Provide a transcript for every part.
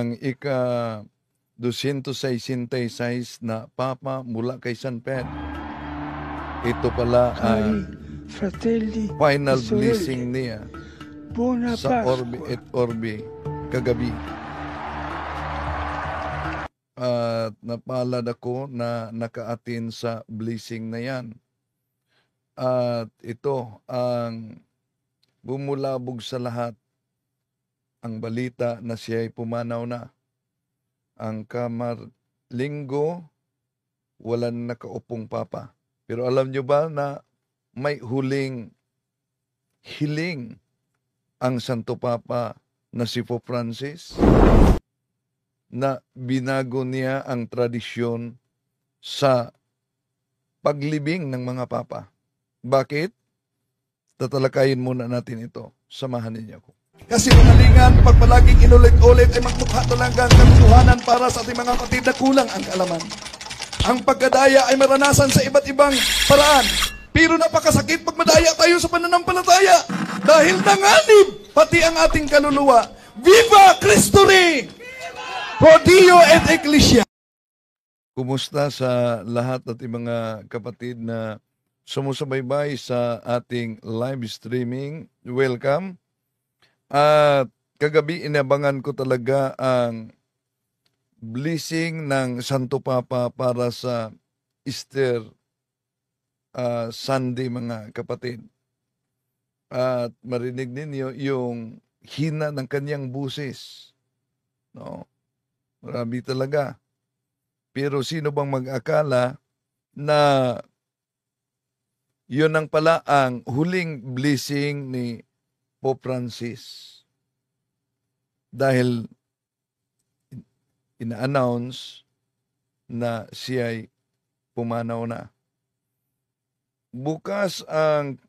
ang ika-266 na Papa mula kay San Pedro. Ito pala Cari ang fratelli final e sorelle, blessing niya buona sa Orbi Pasqua. et Orbi kagabi. At napalad ako na nakaatin sa blessing na yan. At ito ang bumulabog sa lahat, ang balita na siya ay pumanaw na. Ang Kamarlinggo, walang nakaupong Papa. Pero alam nyo ba na may huling hiling ang Santo Papa na si Pope Francis, na binago niya ang tradisyon sa paglibing ng mga Papa. Bakit? Tatalakayin muna natin ito. Samahan ninyo ako. Kasi kalingan, pag palaging inulit-ulit ay magmukha talagang katotohanan para sa ating mga kapatid na kulang ang kaalaman. Ang pagkadaya ay maranasan sa iba't ibang paraan. Pero napakasakit pag madaya tayo sa pananampalataya. Dahil nanganib pati ang ating kaluluwa. Viva Cristo Rey! Pro Dio et Ecclesia! Kumusta sa lahat at mga kapatid na sumusubaybay sa ating live streaming? Welcome. At kagabi inabangan ko talaga ang blessing ng Santo Papa para sa Easter Sunday, mga kapatid. At marinig ninyo yung hina ng kanyang busis. No? Marami talaga. Pero sino bang mag-akala na yun ang pala ang huling blessing ni Pope Francis? Dahil ina-announce na siya ay pumanaw na. Bukas ang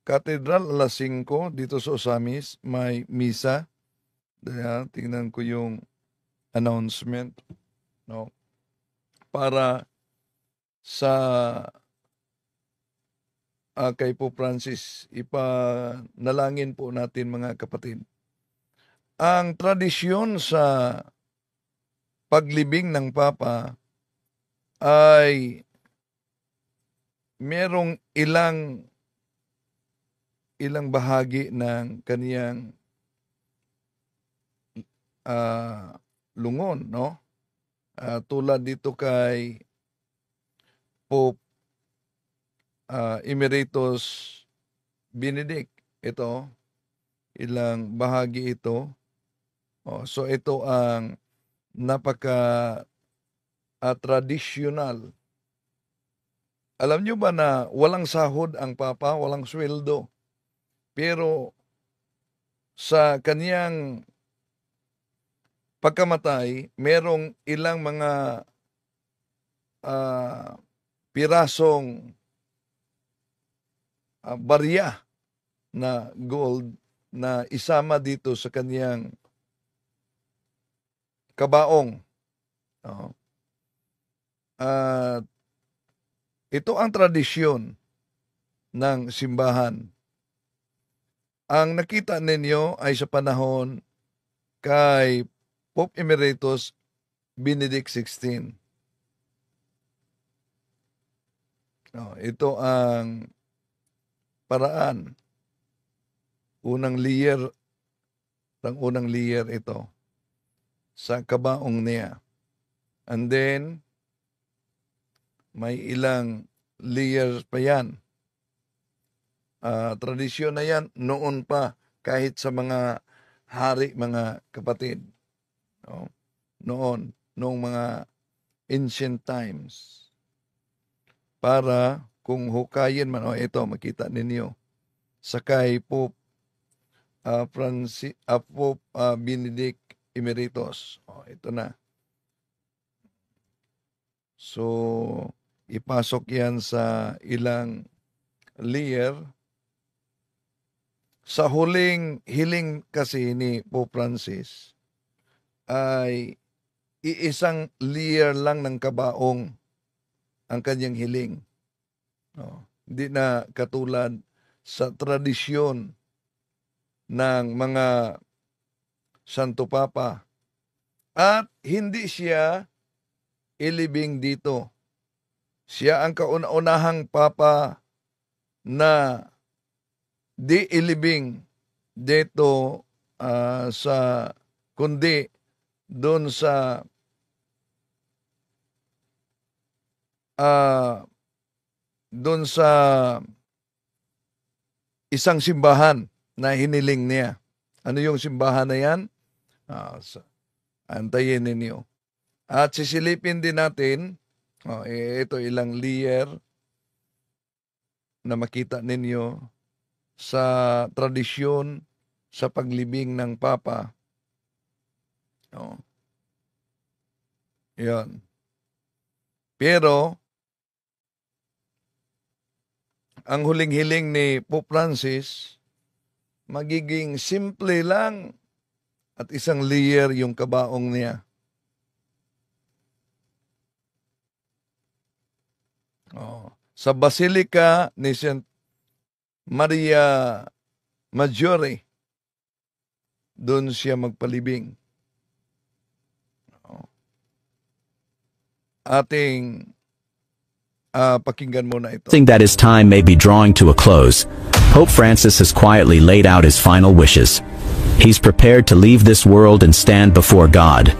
Katedral alas 5 dito sa Osamis, may misa. Daya, tingnan ko yung announcement, no? Para sa kay Pope Francis, ipanalangin po natin, mga kapatid. Ang tradisyon sa paglibing ng Papa ay merong ilang bahagi ng kaniyang lungon, no? Tulad dito kay Pope Emeritus Benedict. Ito, ilang bahagi ito. So ito ang napaka-traditional. Alam nyo ba na walang sahod ang Papa, walang sweldo? Pero sa kaniyang pagkamatay, merong ilang mga pirasong barya na gold na isama dito sa kaniyang kabaong. Ito ang tradisyon ng simbahan. Ang nakita ninyo ay sa panahon kay Pope Emeritus Benedict XVI. Ito ang paraan. Unang layer ito sa kabaong niya. And then, may ilang layers pa yan. Tradisyon na yan noon pa, kahit sa mga hari, mga kapatid. Noong mga ancient times. Para kung hukayin man, ito, makita ninyo, sa kay Pope Pope Benedict Emeritus. Ito na. So, ipasok yan sa ilang layer. Sa huling hiling kasi ni Pope Francis ay iisang layer lang ng kabaong ang kanyang hiling. Hindi na katulad sa tradisyon ng mga Santo Papa At hindi siya ilibing dito. Siya ang kauna-unahang papa na di ilibing dito sa kundi doon sa isang simbahan na hiniling niya. Ano yung simbahan na yan? Antayin ninyo. At sisilipin din natin, ito ilang layer na makita ninyo sa tradisyon sa paglibing ng Papa. Yan. Pero, ang huling-hiling ni Pope Francis, magiging simple lang at isang layer yung kabaong niya. Sa Basilica ni St. Maria Maggiore, doon siya magpalibing. Ating pakinggan muna ito. That his time may be drawing to a close, Pope Francis has quietly laid out his final wishes. He's prepared to leave this world and stand before God.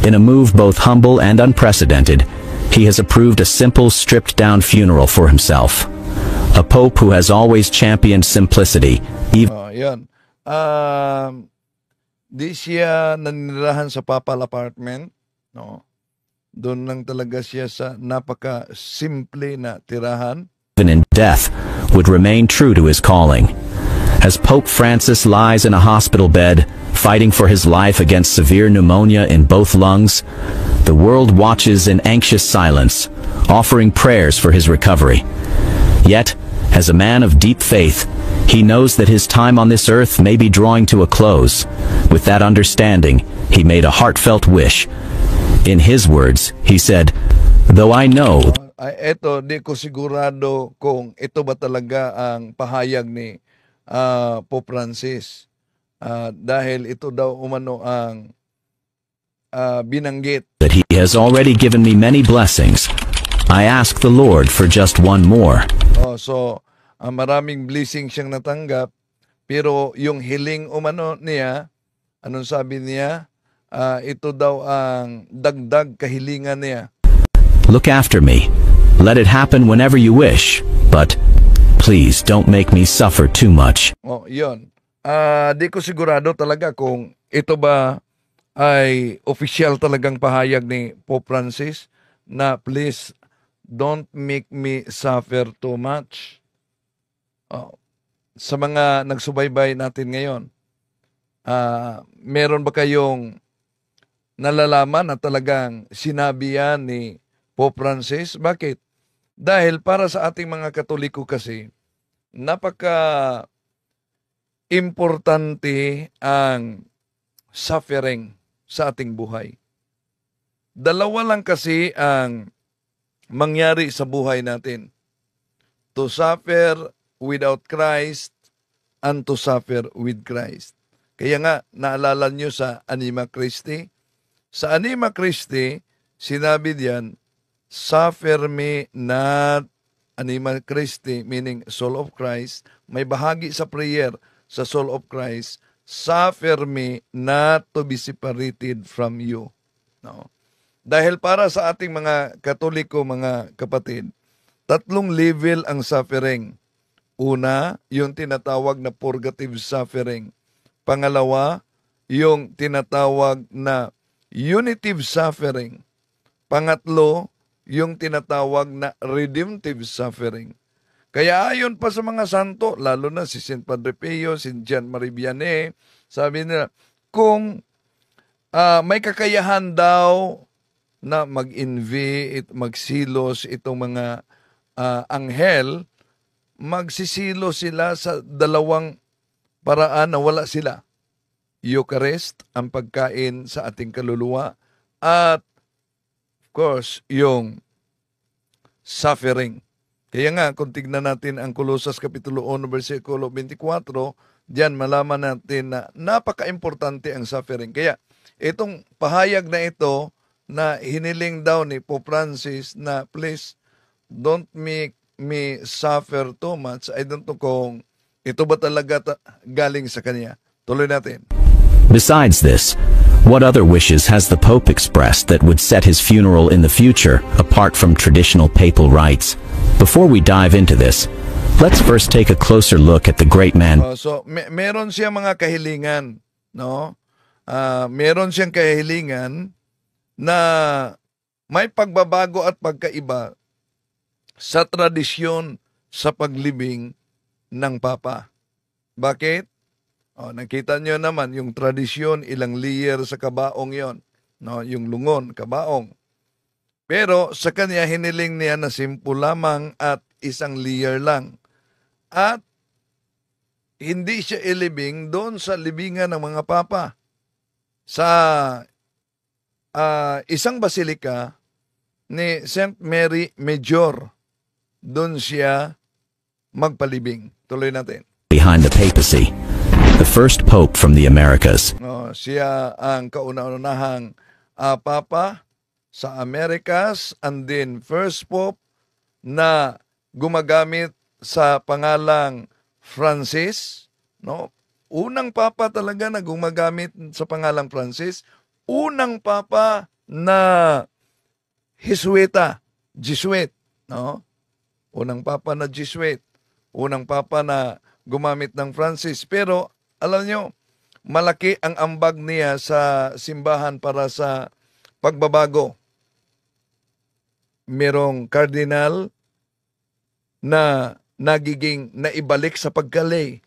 In a move both humble and unprecedented, he has approved a simple, stripped-down funeral for himself. A pope who has always championed simplicity. Yan. Di siya nanirahan sa papal apartment. No? Doon lang talaga siya sa napaka-simple na tirahan. Even in death, would remain true to his calling. As Pope Francis lies in a hospital bed, fighting for his life against severe pneumonia in both lungs, the world watches in anxious silence, offering prayers for his recovery. Yet, as a man of deep faith, he knows that his time on this earth may be drawing to a close. With that understanding, he made a heartfelt wish. In his words, he said, "Though I know..." Ito, di ko sigurado kung ito ba talaga ang pahayag ni Pope Francis. Dahil ito daw umano ang binanggit. "That he has already given me many blessings. I ask the Lord for just one more." So, maraming blessing siyang natanggap, pero yung hiling umano niya, anong sabi niya? Ito daw ang dagdag kahilingan niya. "Look after me. Let it happen whenever you wish, but please don't make me suffer too much." Yun. Di ko sigurado talaga kung ito ba ay official talagang pahayag ni Pope Francis na please don't make me suffer too much. Sa mga nagsubaybay natin ngayon, meron ba kayong nalalaman na talagang sinabi yan ni Pope Francis? Bakit? Dahil para sa ating mga Katoliko kasi, napaka-importante ang suffering sa ating buhay. Dalawa lang kasi ang mangyari sa buhay natin. To suffer without Christ and to suffer with Christ. Kaya nga, naalala nyo sa Anima Christi? Sa Anima Christi, sinabi diyan, "Suffer me not," Anima Christi, meaning soul of Christ, may bahagi sa prayer sa soul of Christ, "Suffer me not to be separated from you." No? Dahil para sa ating mga Katoliko, mga kapatid, tatlong level ang suffering. Una, yung tinatawag na purgative suffering. Pangalawa, yung tinatawag na unitive suffering. Pangatlo, yung tinatawag na redemptive suffering. Kaya ayon pa sa mga santo, lalo na si St. Padre Pio, si Jean Marie Vianney, sabi nila, kung may kakayahan daw na mag-envy, magsilos itong mga anghel, magsisilo sila sa dalawang paraan na wala sila. Eucharist, ang pagkain sa ating kaluluwa, at of course, yung suffering. Kaya nga, kung tignan natin ang Colosas Kapitulo 1, versikulo 24, diyan malaman natin na napaka-importante ang suffering. Kaya, itong pahayag na ito na hiniling daw ni Pope Francis na please don't make me suffer too much. I don't know kung ito ba talaga galing sa kanya. Tuloy natin. Besides this, what other wishes has the Pope expressed that would set his funeral in the future, apart from traditional papal rites? Before we dive into this, let's first take a closer look at the great man. Meron siya mga kahilingan, no? Meron siyang kahilingan na may pagbabago at pagkaiba sa tradisyon sa paglibing ng Papa. Bakit? Nakita nyo naman yung tradisyon, ilang layer sa kabaong yon, no? Yung lungon, kabaong. Pero sa kanya hiniling niya na simple lamang at isang layer lang. At hindi siya ilibing doon sa libingan ng mga Papa. Sa isang basilika ni St. Mary Major, doon siya magpalibing. Tuloy natin. Behind the papacy, the first pope from the Americas. Siya ang kauna-unahang Papa sa Americas and then first pope na gumagamit sa pangalang Francis, no? Unang Papa talaga na gumagamit sa pangalang Francis, unang Papa na Jesuit, no? Unang Papa na Jesuit, unang Papa na gumamit ng Francis. Pero alam nyo, malaki ang ambag niya sa simbahan para sa pagbabago. Merong kardinal na nagiging naibalik sa pagkalay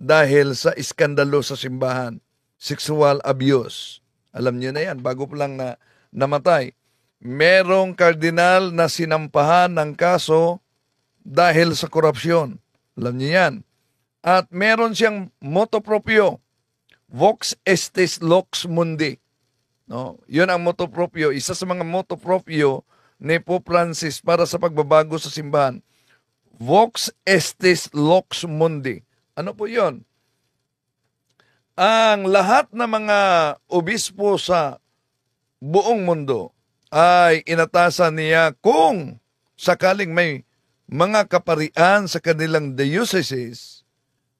dahil sa iskandalo sa simbahan, sexual abuse. Alam niyo na yan, bago pa lang na namatay. Merong kardinal na sinampahan ng kaso dahil sa korupsyon. Alam niyo yan. At meron siyang motto proprio, Vox Estis Lux Mundi. No? Yun ang motto proprio, isa sa mga motto proprio ni Pope Francis para sa pagbabago sa simbahan. Vox Estis Lux Mundi. Ano po yun? Ang lahat ng mga obispo sa buong mundo ay inatasan niya kung sakaling may mga kaparian sa kanilang dioceses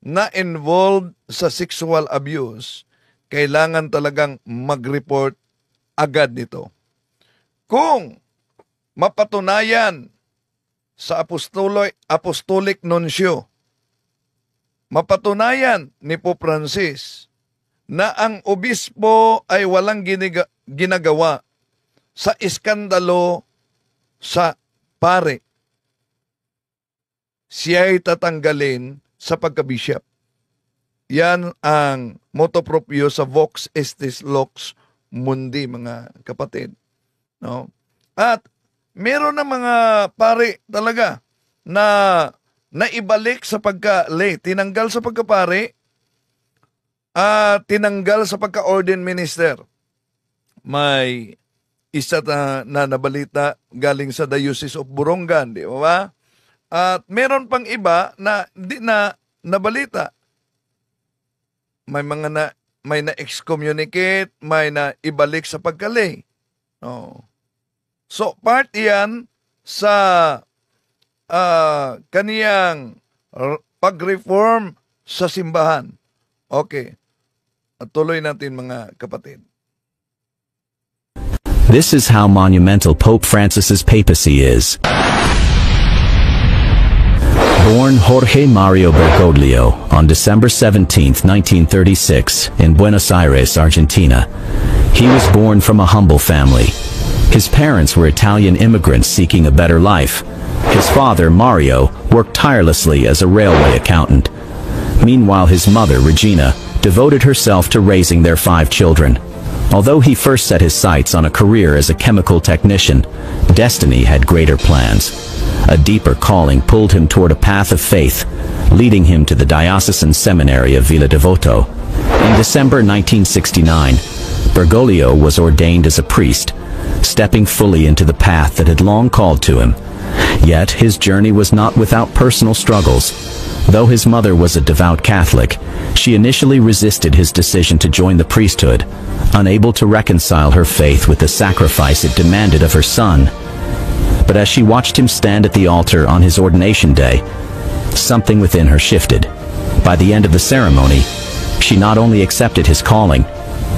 na involved sa sexual abuse, kailangan talagang mag-report agad nito. Kung mapatunayan sa apostolic nuncio, mapatunayan ni Pope Francis na ang obispo ay walang ginagawa sa iskandalo sa pare, siya ay tatanggalin sa pagka-bishop. Yan ang motto proprio sa Vox Estis Lux Mundi, mga kapatid. No? At meron na mga pare talaga na naibalik sa pagka-lay, tinanggal sa pagka-pare at tinanggal sa pagka-ordained minister. May isa na nabalita galing sa Diocese of Borongan, di ba? At meron pang iba na hindi na nabalita. May na-excommunicate, may na ibalik sa pagkalay. Oh. So part yan sa kaniyang pag-reform sa simbahan. Okay. At tuloy natin, mga kapatid. This is how monumental Pope Francis's papacy is. Born Jorge Mario Bergoglio on December 17, 1936, in Buenos Aires, Argentina. He was born from a humble family. His parents were Italian immigrants seeking a better life. His father, Mario, worked tirelessly as a railway accountant. Meanwhile, his mother, Regina, devoted herself to raising their 5 children. Although he first set his sights on a career as a chemical technician, destiny had greater plans. A deeper calling pulled him toward a path of faith, leading him to the diocesan seminary of Villa Devoto. In December 1969, Bergoglio was ordained as a priest, stepping fully into the path that had long called to him. Yet his journey was not without personal struggles. Though his mother was a devout Catholic, she initially resisted his decision to join the priesthood, unable to reconcile her faith with the sacrifice it demanded of her son. But as she watched him stand at the altar on his ordination day, something within her shifted. By the end of the ceremony, she not only accepted his calling,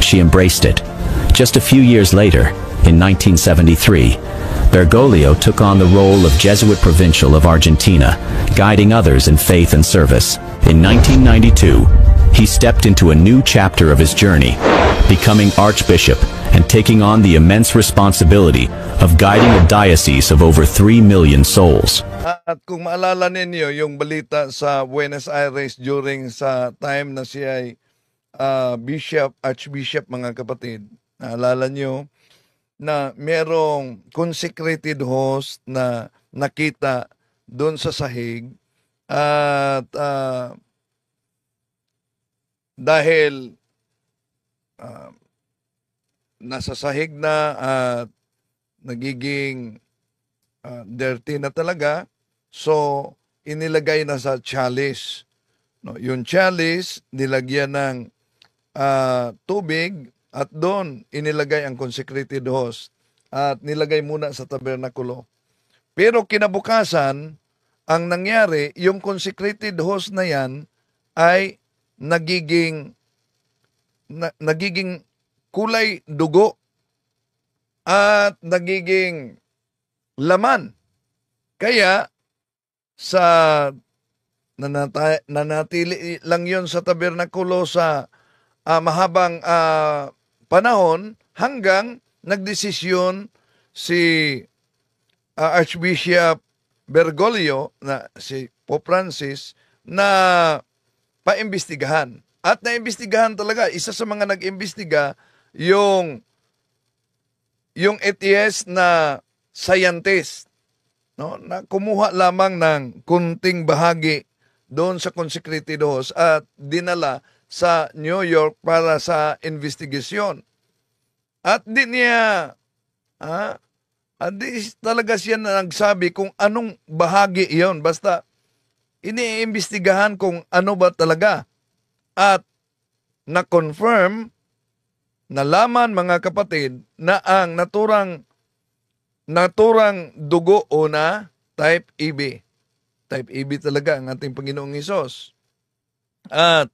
she embraced it. Just a few years later, in 1973, Bergoglio took on the role of Jesuit Provincial of Argentina, guiding others in faith and service. In 1992, he stepped into a new chapter of his journey, becoming Archbishop and taking on the immense responsibility of guiding a diocese of over 3 million souls. At kung maalala ninyo yung balita sa Buenos Aires during sa time na siya ay Archbishop mga kapatid, naalala nyo na merong consecrated host na nakita doon sa sahig at dahil nasa sahig na at nagiging dirty na talaga, so inilagay na sa chalice. No, yung chalice nilagyan ng tubig at doon inilagay ang consecrated host at nilagay muna sa tabernakulo. Pero kinabukasan, ang nangyari, yung consecrated host na yan ay nagiging kulay dugo at nagiging laman. Kaya sa nanatili lang yon sa tabernakulo sa mahabang panahon hanggang nagdesisyon si Archbishop Bergoglio na si Pope Francis na paimbestigahan. At naimbestigahan talaga, isa sa mga nag-imbestiga yung ATS na scientist, no, na kumuha lamang ng kunting bahagi doon sa consecrated host at dinala sa New York para sa investigasyon. At di niya di talaga siya na nagsabi kung anong bahagi iyon, basta iniimbestigahan kung ano ba talaga. At na-confirm, nalaman mga kapatid, na ang naturang dugo o na type AB. Type AB talaga ang ating Panginoong Hesus. At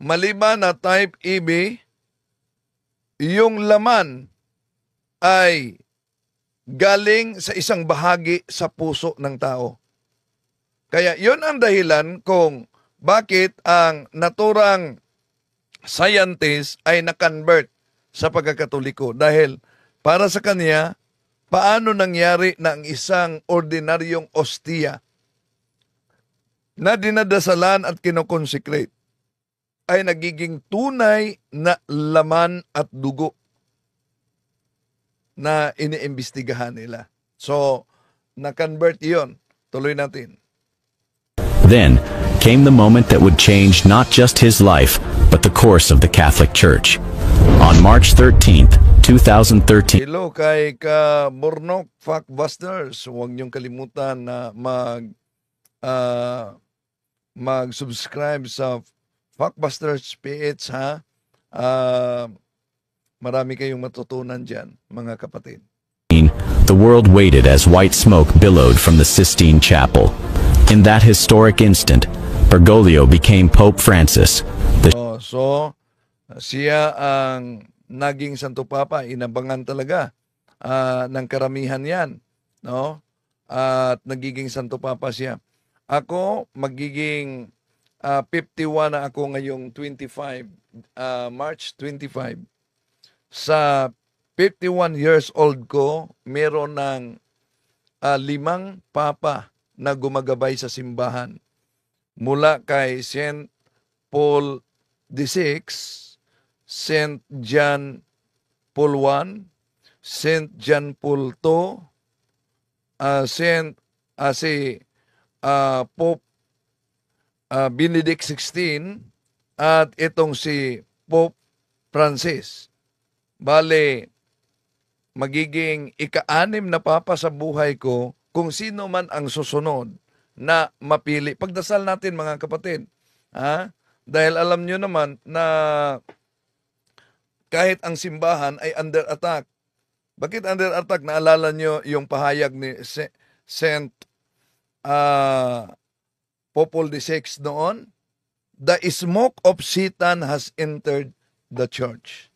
maliban na type AB, yung laman ay galing sa isang bahagi sa puso ng tao. Kaya yon ang dahilan kung bakit ang naturang scientist ay na-convert sa pagkakatoliko. Dahil para sa kanya, paano nangyari na ang isang ordinaryong ostia na dinadasalan at kinoconsecrate ay nagiging tunay na laman at dugo na iniimbestigahan nila. So, na-convert yon. Tuloy natin. Then came the moment that would change not just his life, but the course of the Catholic Church. On March 13th, 2013. Hello kay Ka-Bornok Factbusters. Huwag niyong kalimutan na mag-subscribe sa Factbusters PH, ha. Marami kayong matutunan dyan, mga kapatid. The world waited as white smoke billowed from the Sistine Chapel. In that historic instant, Bergoglio became Pope Francis. So, siya ang naging Santo Papa, inabangan talaga ng karamihan yan, no? At nagiging Santo Papa siya. Ako, magiging 51 na ako ngayong 25, March 25. Sa 51 years old ko, meron ng 5 papa na gumagabay sa simbahan. Mula kay St. Paul VI, St. John Paul I, St. John Paul II, Pope Benedict XVI, at itong si Pope Francis. Bale, magiging ika-6 na papa sa buhay ko kung sino man ang susunod na mapili. Pagdasal natin mga kapatid. Ha? Dahil alam nyo naman na kahit ang simbahan ay under attack. Bakit under attack? Naalala nyo yung pahayag ni Saint Popol VI noon? The smoke of Satan has entered the church.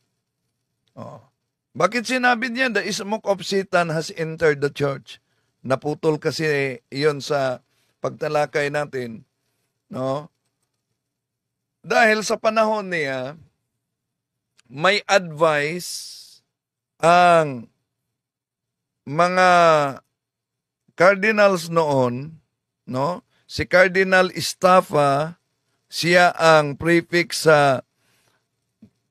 Oh. Bakit sinabi niya, the smoke of Satan has entered the church? Naputol kasi iyon sa pagtalakay natin. No? Dahil sa panahon niya, may advice ang mga cardinals noon, no? Si Cardinal Estafa, siya ang prefect sa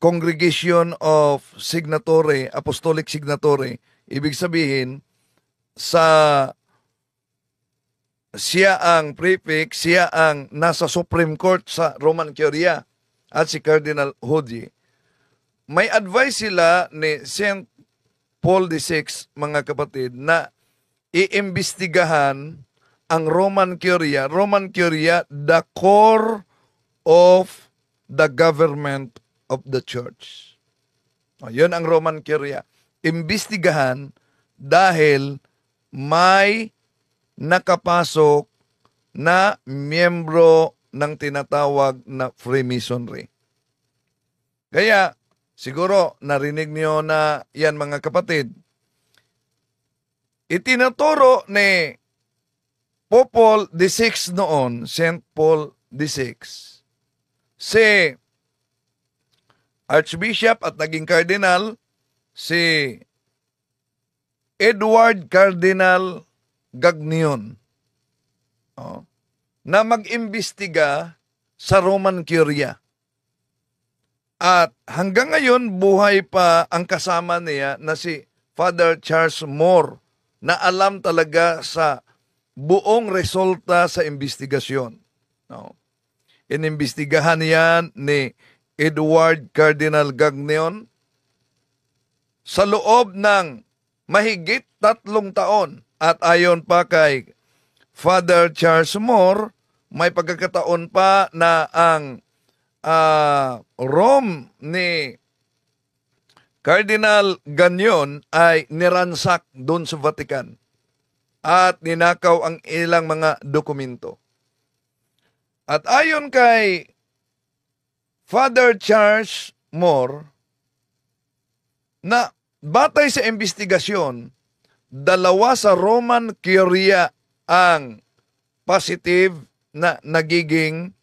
Congregation of Signatory, Apostolic Signatory. Ibig sabihin, siya ang prefect, siya ang nasa Supreme Court sa Roman Curia at si Cardinal Hodge. May advice sila ni St. Paul VI, mga kapatid, na iimbestigahan ang Roman Curia. Roman Curia, the core of the government of the church. Yun ang Roman Curia. Imbestigahan dahil may nakapasok na miyembro ng tinatawag na Freemasonry. Kaya, siguro narinig niyo na yan mga kapatid. Itinuturo ni Popol VI noon, St. Paul VI, si Archbishop at naging Cardinal, si Edward Cardinal Gagnion, na mag-imbestiga sa Roman Curia. At hanggang ngayon, buhay pa ang kasama niya na si Father Charles Moore, na alam talaga sa buong resulta sa investigasyon. No? Inimbestigahan yan ni Edward Cardinal Gagnion sa loob ng mahigit 3 taon. At ayon pa kay Father Charles Moore, may pagkakataon pa na ang Rome ni Cardinal Gagnion ay niransak doon sa Vatican at ninakaw ang ilang mga dokumento. At ayon kay Father Charles Moore, na batay sa investigasyon, 2 sa Roman Curia ang positive na nagiging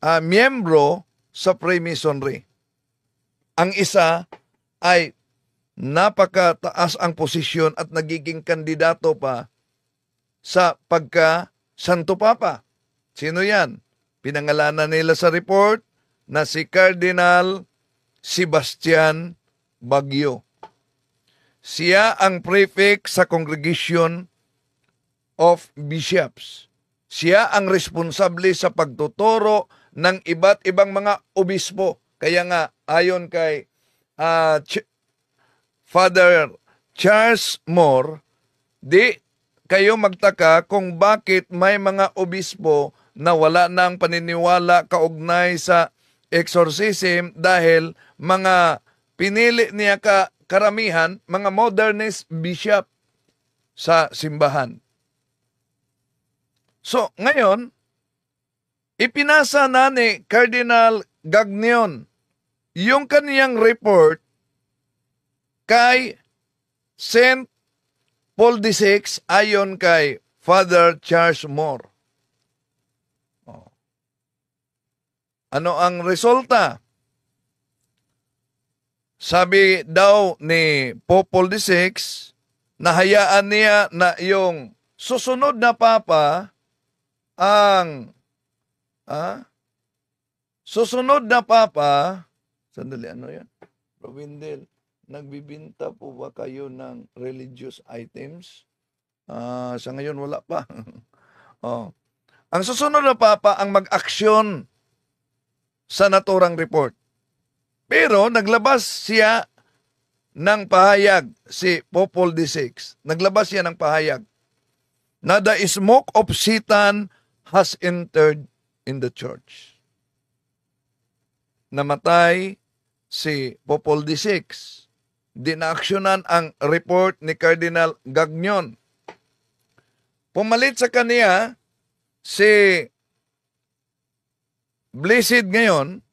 miyembro sa Freemasonry. Ang isa ay napakataas ang posisyon at nagiging kandidato pa sa pagka-Santo Papa. Sino yan? Pinangalanan nila sa report na si Cardinal Sebastian Baguio. Siya ang prefect sa Congregation of Bishops. Siya ang responsable sa pagtuturo ng iba't ibang mga obispo. Kaya nga, ayon kay Father Charles Moore, di kayo magtaka kung bakit may mga obispo na wala nang paniniwala kaugnay sa exorcism dahil mga pinili niya karamihan, mga modernist bishop sa simbahan. So, ngayon, ipinasa na ni Cardinal Gagnion yung kaniyang report kay St. Paul VI ayon kay Father Charles Moore. Ano ang resulta? Sabi daw ni Popol VI, nahayaan niya na yung susunod na Papa sandali, ano yan? Robindel, nagbibinta po ba kayo ng religious items? Sa ngayon wala pa. Ang susunod na Papa ang mag-aksyon sa naturang report. Pero naglabas siya ng pahayag, si Popol VI. Naglabas siya ng pahayag na the smoke of Satan has entered in the church. Namatay si Popol VI. Dinaaksyonan ang report ni Cardinal Gagnon. Pumalit sa kaniya si Blessed ngayon,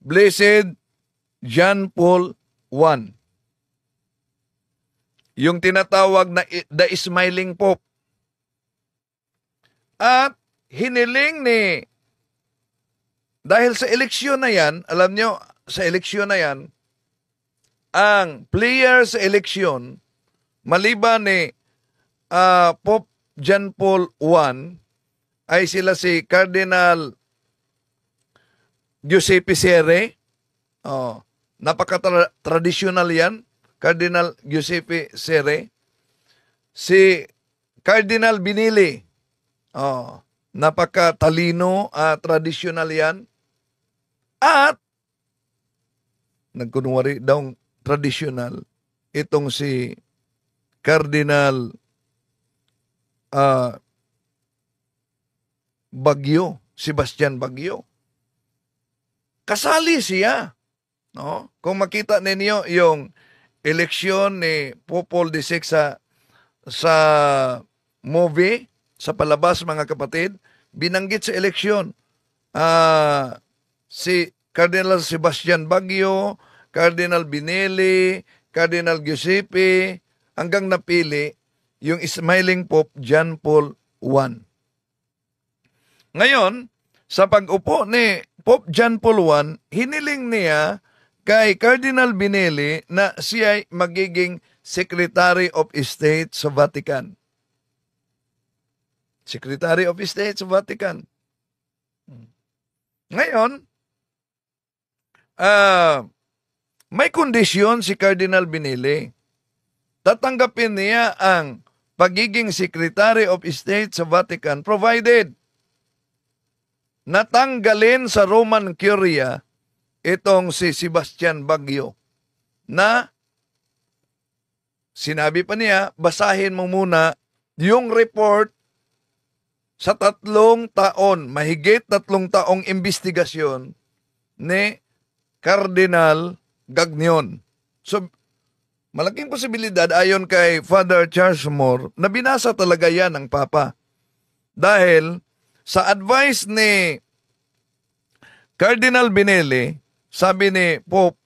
Blessed John Paul I. Yung tinatawag na the Smiling Pope. At hiniling ni, dahil sa eleksyon na yan, alam nyo, sa eleksyon na yan, ang player sa eleksyon, maliban ni Pope John Paul I, ay sila si Cardinal Giuseppe Sere. Napaka-traditional yan. Cardinal Giuseppe Sere. Si Cardinal Binili. Napaka-talino, traditional yan. At, nagkunwari daw traditional, itong si Cardinal Baguio, Sebastian Baguio. Kasali siya. No? Kung makita ninyo yung eleksyon ni Popol VI sa movie, sa palabas mga kapatid, binanggit sa eleksyon si Cardinal Sebastian Baguio, Cardinal Binili, Cardinal Giuseppe, hanggang napili yung Smiling Pope John Paul I. Ngayon, sa pag-upo ni Pope John Paul I, hiniling niya kay Cardinal Binili na siya ay magiging Secretary of State sa Vatican. Secretary of State sa Vatican. Ngayon, may kondisyon si Cardinal Binili. Tatanggapin niya ang pagiging Secretary of State sa Vatican provided natanggalin sa Roman Curia itong si Sebastian Baguio na sinabi pa niya, basahin mo muna yung report sa 3 taon, mahigit 3 taong investigasyon ni Cardinal Gagnon. So, malaking posibilidad ayon kay Father Charles Moore na binasa talaga yan ng Papa. Dahil sa advice ni Cardinal Binili, sabi ni Pope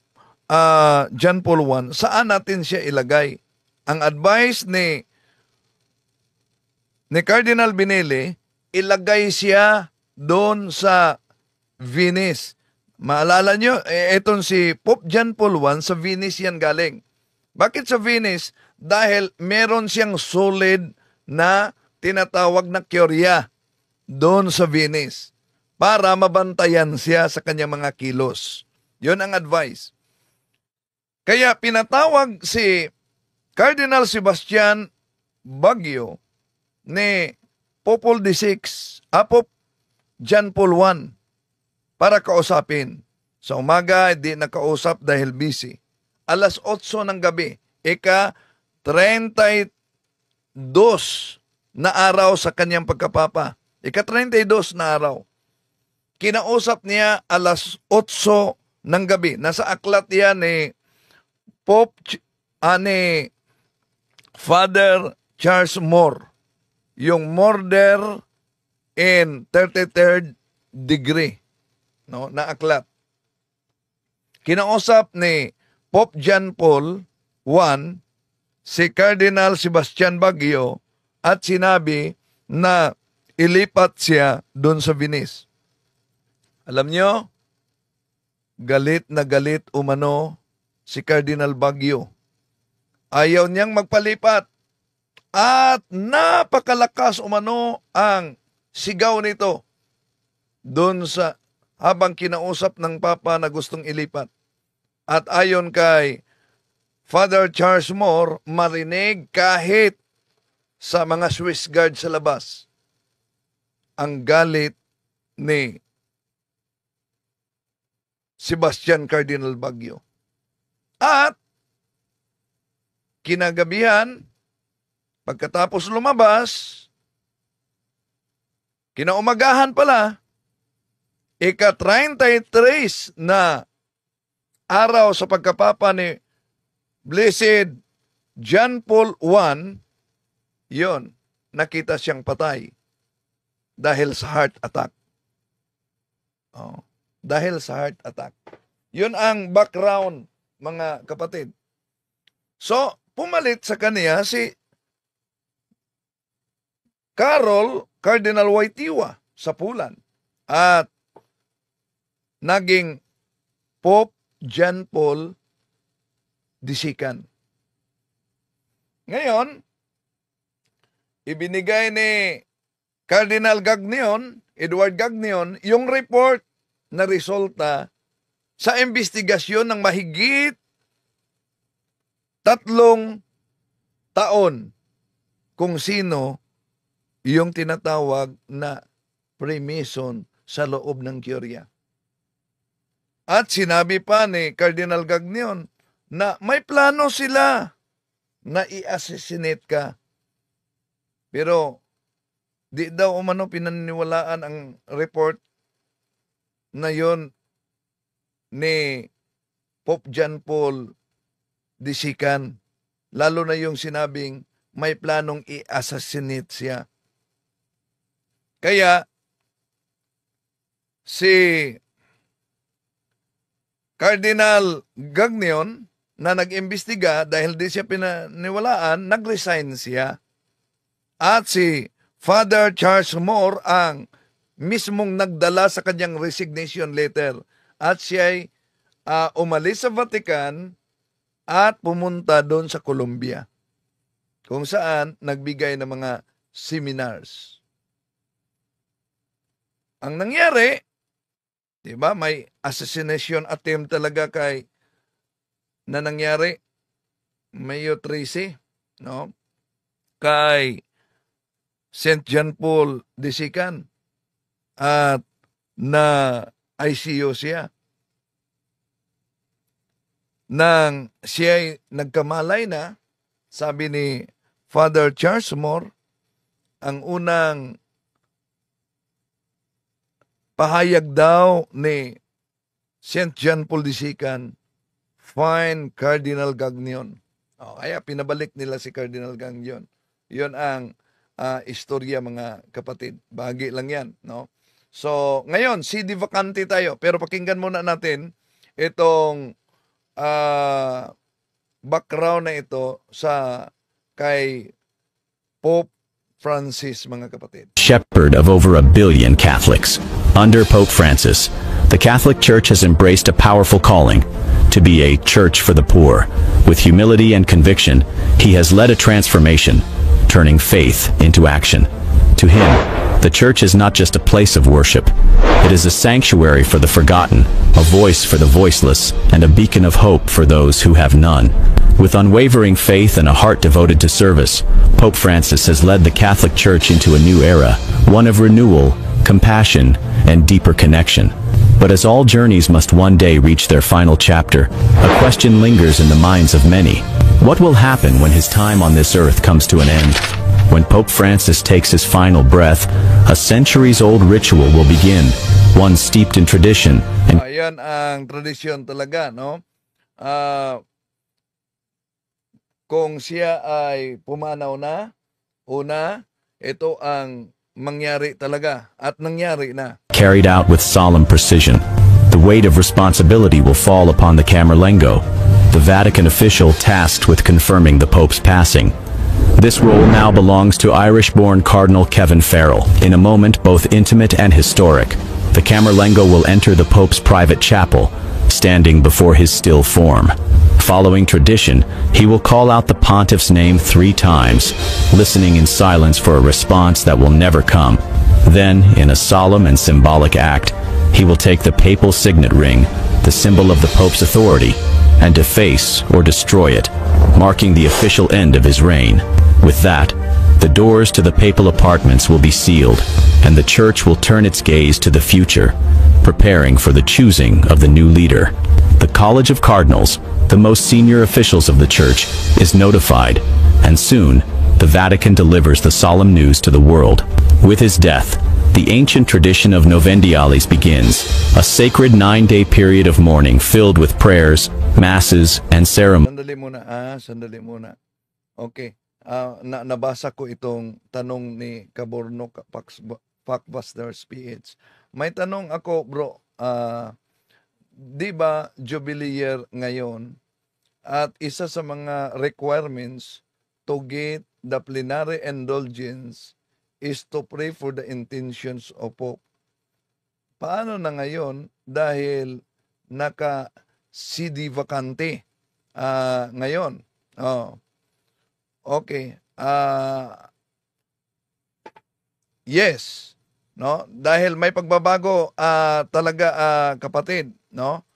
John Paul I, saan natin siya ilagay? Ang advice ni Cardinal Binili, ilagay siya doon sa Venice. Maalala nyo, etong si Pope John Paul I, sa Venice yan galing. Bakit sa Venice? Dahil meron siyang solid na tinatawag na curia doon sa Venice para mabantayan siya sa kanyang mga kilos. Yun ang advice. Kaya pinatawag si Cardinal Sebastian Baguio ni Popol VI, Pope John Paul I, para kausapin. Sa umaga, hindi nakausap dahil busy. Alas 8 ng gabi, ika-32 na araw sa kanyang pagkapapa. Ika-32 na araw. Kinausap niya alas 8 ng gabi. Nasa aklat yan ni ni Father Charles Moore. Yung murder in 33rd degree. No, na aklat. Kinausap ni Pope John Paul I si Cardinal Sebastian Baguio at sinabi na ilipat siya doon sa Venice. Alam nyo, galit na galit umano si Cardinal Baguio. Ayaw niyang magpalipat at napakalakas umano ang sigaw nito doon sa habang kinausap ng Papa na gustong ilipat. At ayon kay Father Charles Moore, marinig kahit sa mga Swiss Guard sa labas ang galit ni Sebastian Cardinal Baguio. At kinagabihan, Pagkatapos lumabas, kinaumagahan pala, ika-33 na araw sa pagkapapa ni Blessed John Paul I, yon, nakita siyang patay dahil sa heart attack. Dahil sa heart attack. Yun ang background, mga kapatid. So, pumalit sa kanya si Cardinal Wojtyła sa Poland at naging Pope John Paul II. Ngayon, ibinigay ni Cardinal Gagnion, Edward Gagnion, yung report na resulta sa investigasyon ng mahigit 3 taon kung sino yung tinatawag na Freemason sa loob ng Curia. At sinabi pa ni Cardinal Gagnion na may plano sila na i-assassinate ka. Pero di daw umano pinaniniwalaan ang report na yon ni Pope John Paul II, lalo na yung sinabing may planong i-assassinate siya. Kaya si Cardinal Gagnion na nag-imbestiga dahil di siya pinaniwalaan, nag-resign siya. At si Father Charles Moore ang mismong nagdala sa kanyang resignation letter. At siya ay umalis sa Vatican at pumunta doon sa Colombia, kung saan nagbigay ng mga seminars. Ang nangyari, di ba, may assassination attempt talaga na nangyari, Mayo 13, no? Kay St. John Paul II at na ICU siya. Nang siya ay nagkamalay na, sabi ni Father Charles Moore, ang unang pahayag daw ni St. John Paul II, find Cardinal Gagnion. Kaya pinabalik nila si Cardinal Gagnion. Yun ang istorya, mga kapatid. Bahagi lang yan, no? So, ngayon, CD vacante tayo. Pero pakinggan muna natin itong background na ito sa kay Pope Francis, mga kapatid. Shepherd of over 1 billion Catholics. Under Pope Francis, the Catholic Church has embraced a powerful calling to be a church for the poor. With humility and conviction, he has led a transformation, turning faith into action. To him, the church is not just a place of worship. It is a sanctuary for the forgotten, a voice for the voiceless, and a beacon of hope for those who have none. With unwavering faith and a heart devoted to service, Pope Francis has led the Catholic Church into a new era, one of renewal, compassion, and deeper connection. But as all journeys must one day reach their final chapter, a question lingers in the minds of many. What will happen when his time on this earth comes to an end? When Pope Francis takes his final breath, a centuries-old ritual will begin, one steeped in tradition. Ayan ang tradisyon talaga, no? Kung siya ay pumanaw na, una, ito ang mangyari talaga at nangyari na. Carried out with solemn precision, the weight of responsibility will fall upon the Camerlengo, the Vatican official tasked with confirming the Pope's passing. This role now belongs to Irish-born Cardinal Kevin Farrell. In a moment both intimate and historic, the Camerlengo will enter the Pope's private chapel, standing before his still form. Following tradition, he will call out the pontiff's name 3 times, listening in silence for a response that will never come. Then, in a solemn and symbolic act, he will take the papal signet ring, the symbol of the Pope's authority, and deface or destroy it, marking the official end of his reign. With that, the doors to the papal apartments will be sealed, and the Church will turn its gaze to the future, preparing for the choosing of the new leader. The College of Cardinals, the most senior officials of the Church, is notified, and soon, the Vatican delivers the solemn news to the world. With his death, the ancient tradition of Novendiales begins, a sacred 9-day period of mourning filled with prayers, masses, and ceremonies. Sandali muna. Okay. Nabasa ko itong tanong ni Kaborno Pakbusters PH. May tanong ako, bro. Di ba Jubilee year ngayon at isa sa mga requirements to get the plenary indulgence is to pray for the intentions of Pope. Paano na ngayon dahil naka-CD vacante ngayon? Okay. Yes. No? Dahil may pagbabago talaga kapatid, no?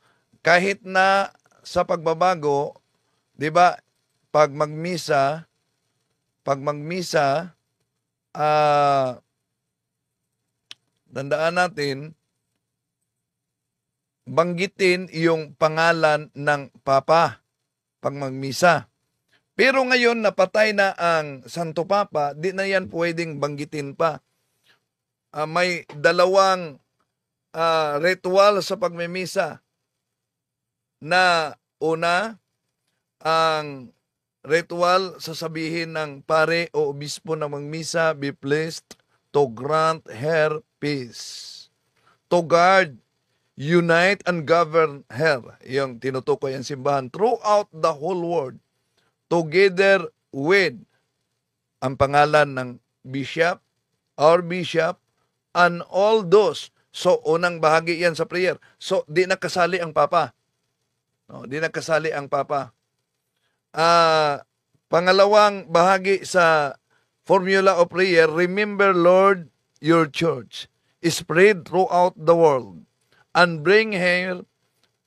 Kahit na sa pagbabago, 'di ba, pag magmisa tandaan natin, banggitin yung pangalan ng Papa pag magmisa. Pero ngayon, napatay na ang Santo Papa, di na yan pwedeng banggitin pa. May dalawang ritual sa pagmimisa na una, ang ritual sasabihin ng pare o obispo na magmisa, be pleased to grant her peace, to guard, unite, and govern her. Yung tinutukoy ang simbahan throughout the whole world, together with ang pangalan ng bishop, our bishop, and all those. So, unang bahagi yan sa prayer. So, di nakasali ang Papa. No, di nakasali ang Papa. Pangalawang bahagi sa formula of prayer, remember, Lord, your church is spread throughout the world and bring her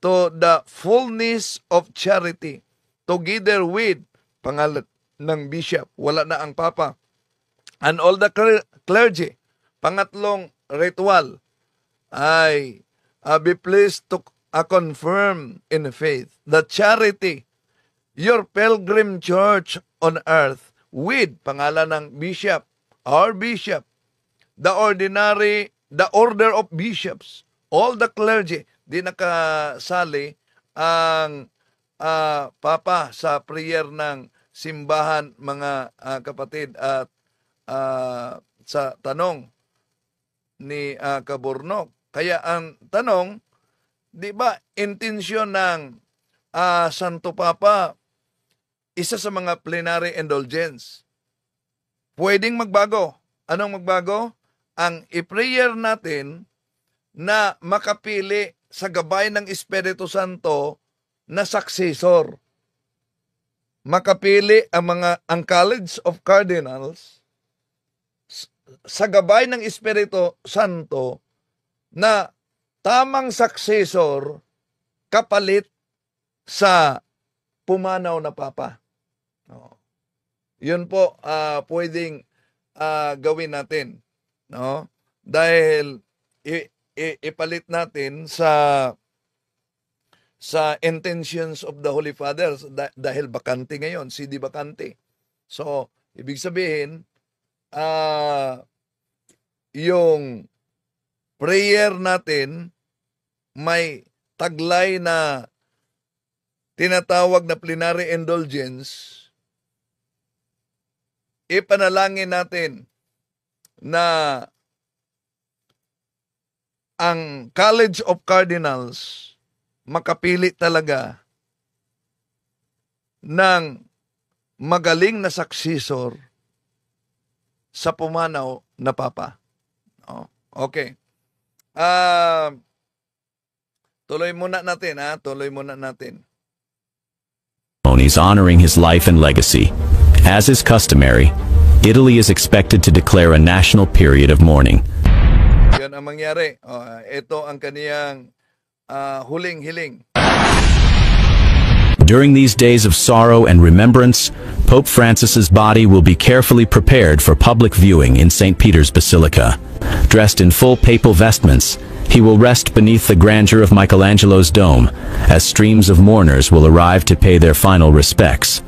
to the fullness of charity together with pangalan ng bishop, wala na ang Papa, and all the clergy. Pangatlong ritual ay be pleased to confirm in faith the charity, your pilgrim church on earth, with pangalan ng bishop, our bishop, the order of bishops, all the clergy. Di nakasali ang Papa sa prayer ng simbahan, mga kapatid. At sa tanong ni Kabornok, kaya ang tanong, di ba, intensyon ng Santo Papa, isa sa mga plenary indulgence, pwedeng magbago. Anong magbago? Ang i-prayer natin na makapili sa gabay ng Espiritu Santo na successor. Makapili ang College of Cardinals sa gabay ng Espiritu Santo na tamang successor kapalit sa pumanaw na Papa. Yun po pwedeng gawin natin, no? Dahil ipalit natin sa intentions of the Holy Fathers dahil bakante ngayon, CD bakante. So, ibig sabihin, yung prayer natin may taglay na tinatawag na plenary indulgence. Ipanalangin natin na ang College of Cardinals makapili talaga ng magaling na successor sa pumanaw na Papa. Okay. Tuloy muna natin, tuloy muna natin. Honoring his life and legacy. As is customary, Italy is expected to declare a national period of mourning. Yan ang mangyari. Ito ang kaniyang huling hiling. During these days of sorrow and remembrance, Pope Francis's body will be carefully prepared for public viewing in St. Peter's Basilica. Dressed in full papal vestments, he will rest beneath the grandeur of Michelangelo's dome, as streams of mourners will arrive to pay their final respects.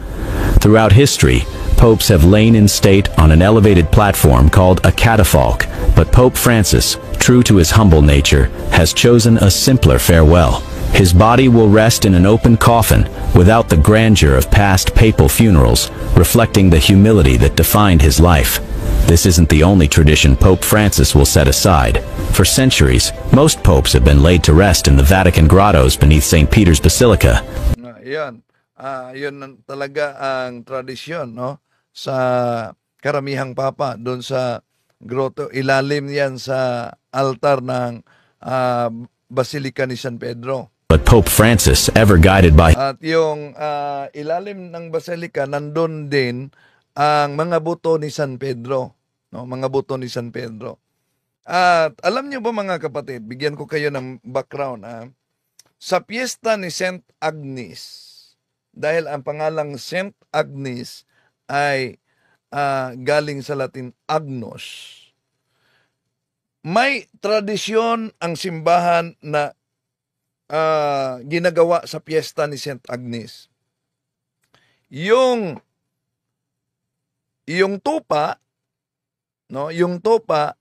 Throughout history, popes have lain in state on an elevated platform called a catafalque, but Pope Francis, true to his humble nature, has chosen a simpler farewell. His body will rest in an open coffin, without the grandeur of past papal funerals, reflecting the humility that defined his life. This isn't the only tradition Pope Francis will set aside. For centuries, most popes have been laid to rest in the Vatican grottos beneath St. Peter's Basilica. Yan. Yun talaga ang tradisyon, no? Sa karamihang papa, doon sa grotto, ilalim yan sa altar ng Basilica ni San Pedro. But Pope Francis, ever guided by At yung ilalim ng Basilica, nandun din ang mga buto ni San Pedro. No? Mga buto ni San Pedro. At alam niyo ba mga kapatid, bigyan ko kayo ng background. Sa piyesta ni Saint Agnes, dahil ang pangalang Saint Agnes ay galing sa Latin Agnus, may tradisyon ang simbahan na ginagawa sa piyesta ni Saint Agnes. Yung tupa, no, yung tupa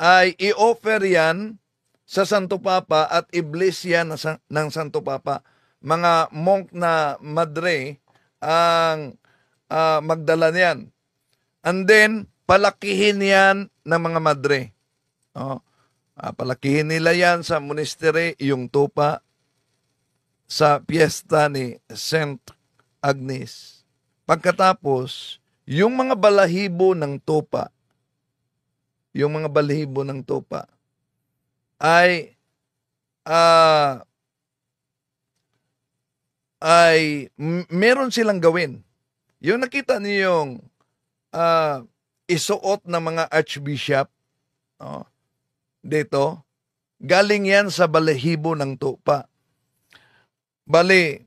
ay i-offer yan sa Santo Papa at i-bless yan ng Santo Papa. Mga monk na madre ang magdala niyan. And then, palakihin yan ng mga madre. No? Palakihin nila yan sa monastery, yung tupa, sa piyesta ni Saint Agnes. Pagkatapos, yung mga balahibo ng tupa, ay meron silang gawin. Yung nakita niyo yung isuot ng mga archbishop, dito, galing yan sa balahibo ng tupa. Bali,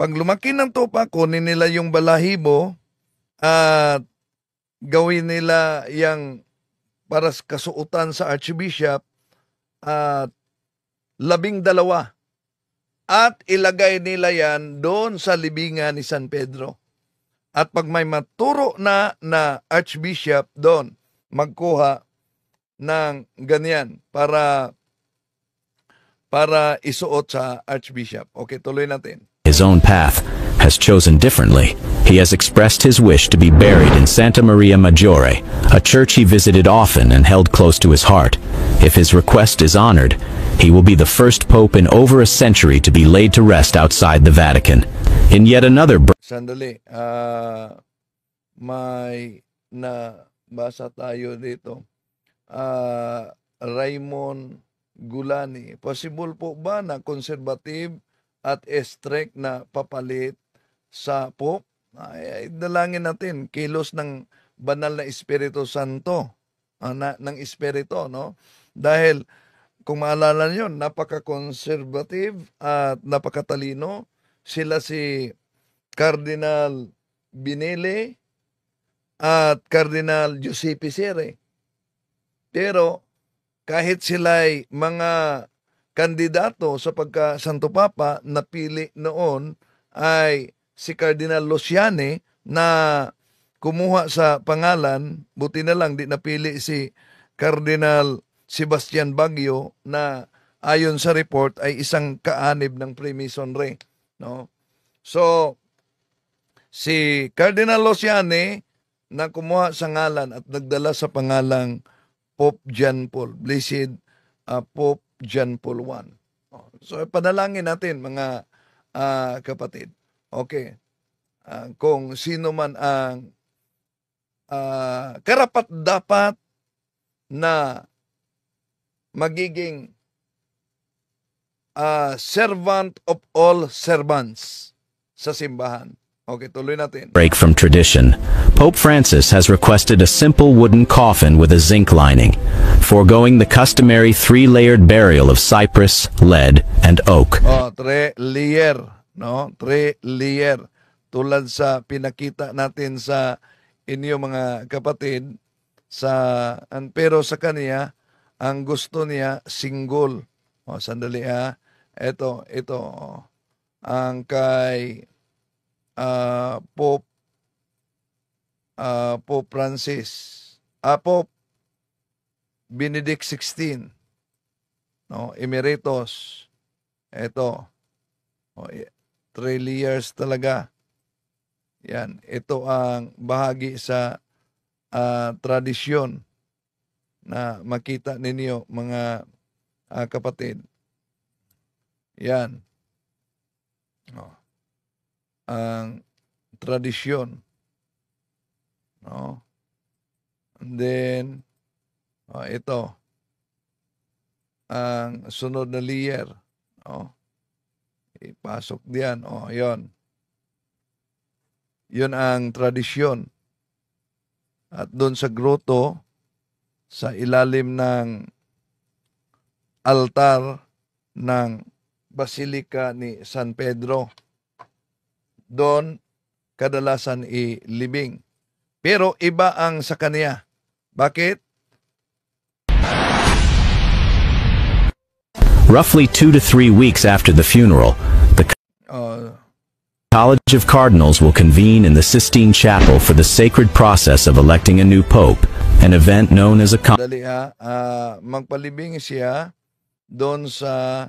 pag lumaki ng tupa, kunin nila yung balahibo at gawin nila yung para kasuotan sa archbishop at 12 at ilagay nila yan doon sa libingan ni San Pedro. At pag may maturo na archbishop doon, magkuha ng ganyan para isuot sa archbishop. Okay, tuloy natin. his own path, has chosen differently. He has expressed his wish to be buried in Santa Maria Maggiore, a church he visited often and held close to his heart. If his request is honored, he will be the first pope in over a century to be laid to rest outside the Vatican. In yet another Sandali, may nabasa tayo dito. Raymond Gulani, possible po ba na conservative at strict na papalit sa Pope? Ay, dalangin natin, kilos ng banal na Espiritu Santo, ng Espiritu, no? Dahil, kung maalala nyo, napaka-conservative at napakatalino. Sila si Cardinal Binele at Cardinal Giuseppe Sere. Pero, kahit sila'y mga kandidato sa pagka-Santo Papa, napili noon ay si Cardinal Luciani na kumuha sa pangalan, buti na lang di napili si Cardinal Sebastian Baguio na ayon sa report ay isang kaanib ng Freemasonry, no? So si Cardinal Luciani na kumuha sa ngalan at nagdala sa pangalang Pope John Paul, Blessed Pope John Paul I. So panalangin natin mga kapatid. Okay. Kung sino man ang karapat-dapat na magiging servant of all servants sa simbahan. Okay, tuloy natin. break from tradition, Pope Francis has requested a simple wooden coffin with a zinc lining, foregoing the customary three-layered burial of cypress, lead, and oak. Three-layer, no? Three-layer. Tulad sa pinakita natin sa inyo mga kapatid, pero sa kanya, ang gusto niya, single. Sandali ha. Ito. Ang kay Pope Pope Francis, Pope Benedict XVI, no, Emeritus. Ito, 3 years talaga. Yan, ito ang bahagi sa tradisyon na makita ninyo mga kapatid. Yan. Ang tradisyon. No? And then, ito. Ang sunod na layer. Ipasok diyan. Yon. Yun ang tradisyon. At doon sa grotto, sa ilalim ng altar ng Basilica ni San Pedro, doon kadalasan ilibing. Pero iba ang sa kanya. Bakit? Roughly 2 to 3 weeks after the funeral, the College of Cardinals will convene in the Sistine Chapel for the sacred process of electing a new pope, an event known as a magpalibing siya doon sa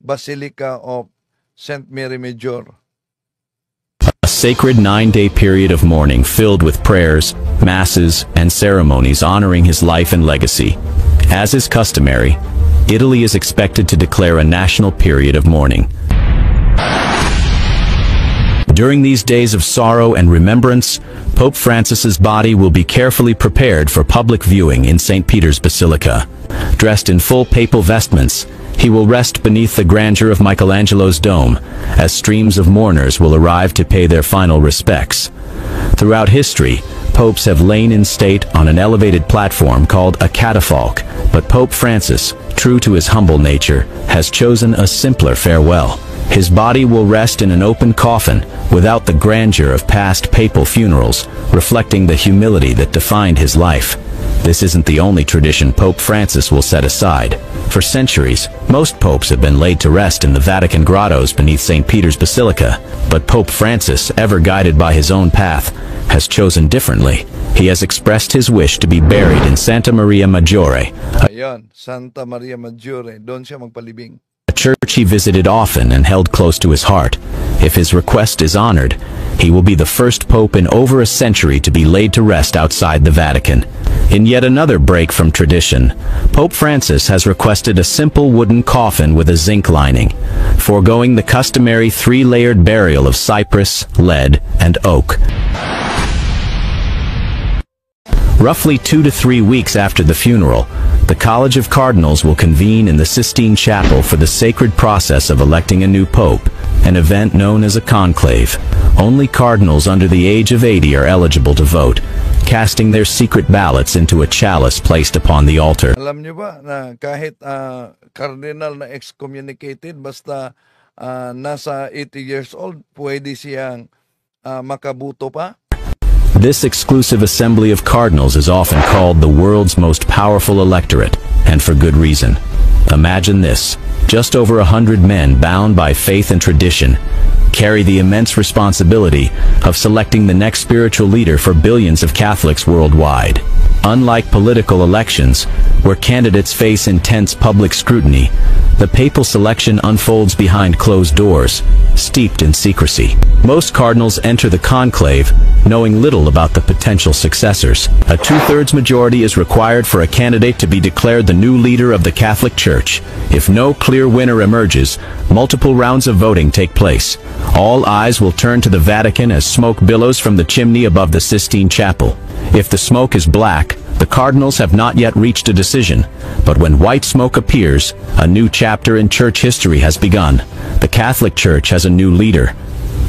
Basilica of St. Mary Major. A sacred 9-day period of mourning filled with prayers, masses, and ceremonies honoring his life and legacy. As is customary, Italy is expected to declare a national period of mourning. During these days of sorrow and remembrance, Pope Francis's body will be carefully prepared for public viewing in St. Peter's Basilica. Dressed in full papal vestments, he will rest beneath the grandeur of Michelangelo's dome, as streams of mourners will arrive to pay their final respects. Throughout history, popes have lain in state on an elevated platform called a catafalque, but Pope Francis, true to his humble nature, has chosen a simpler farewell. His body will rest in an open coffin, without the grandeur of past papal funerals, reflecting the humility that defined his life. This isn't the only tradition Pope Francis will set aside. For centuries, most popes have been laid to rest in the Vatican grottos beneath St. Peter's Basilica, but Pope Francis, ever guided by his own path, has chosen differently. He has expressed his wish to be buried in Santa Maria Maggiore, Ayun, Santa Maria Maggiore, doon siya magpalibing. a church he visited often and held close to his heart. If his request is honored, he will be the first pope in over a century to be laid to rest outside the Vatican. In yet another break from tradition, Pope Francis has requested a simple wooden coffin with a zinc lining, foregoing the customary 3-layered burial of cypress, lead, and oak. Roughly 2 to 3 weeks after the funeral, the College of Cardinals will convene in the Sistine Chapel for the sacred process of electing a new pope, an event known as a conclave. Only cardinals under the age of 80 are eligible to vote, casting their secret ballots into a chalice placed upon the altar. Alam niyo ba na kahit cardinal na excommunicated, basta nasa 80 years old, pwede siyang makabuto pa? This exclusive assembly of cardinals is often called the world's most powerful electorate, and for good reason. Imagine this: just over 100 men bound by faith and tradition carry the immense responsibility of selecting the next spiritual leader for billions of Catholics worldwide. Unlike political elections, where candidates face intense public scrutiny, the papal selection unfolds behind closed doors, steeped in secrecy. Most cardinals enter the conclave knowing little about the potential successors. A 2/3 majority is required for a candidate to be declared the new leader of the Catholic Church. If no clear winner emerges, multiple rounds of voting take place. All eyes will turn to the Vatican as smoke billows from the chimney above the Sistine Chapel. If the smoke is black, the cardinals have not yet reached a decision. But when white smoke appears, a new chapter in church history has begun. The Catholic Church has a new leader.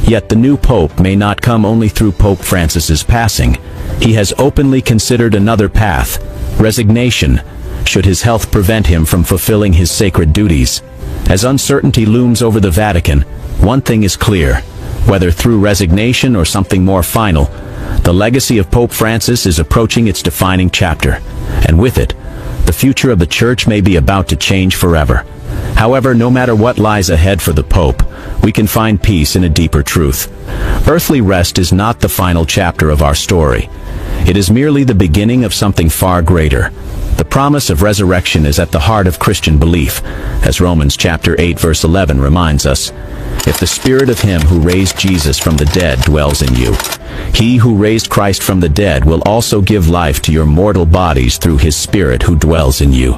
Yet the new pope may not come only through Pope Francis's passing. He has openly considered another path: resignation, should his health prevent him from fulfilling his sacred duties. As uncertainty looms over the Vatican, one thing is clear: whether through resignation or something more final, the legacy of Pope Francis is approaching its defining chapter, and with it, the future of the Church may be about to change forever. However, no matter what lies ahead for the Pope, we can find peace in a deeper truth. Earthly rest is not the final chapter of our story. It is merely the beginning of something far greater. The promise of resurrection is at the heart of Christian belief, as Romans chapter 8 verse 11 reminds us. If the spirit of him who raised Jesus from the dead dwells in you, he who raised Christ from the dead will also give life to your mortal bodies through his spirit who dwells in you.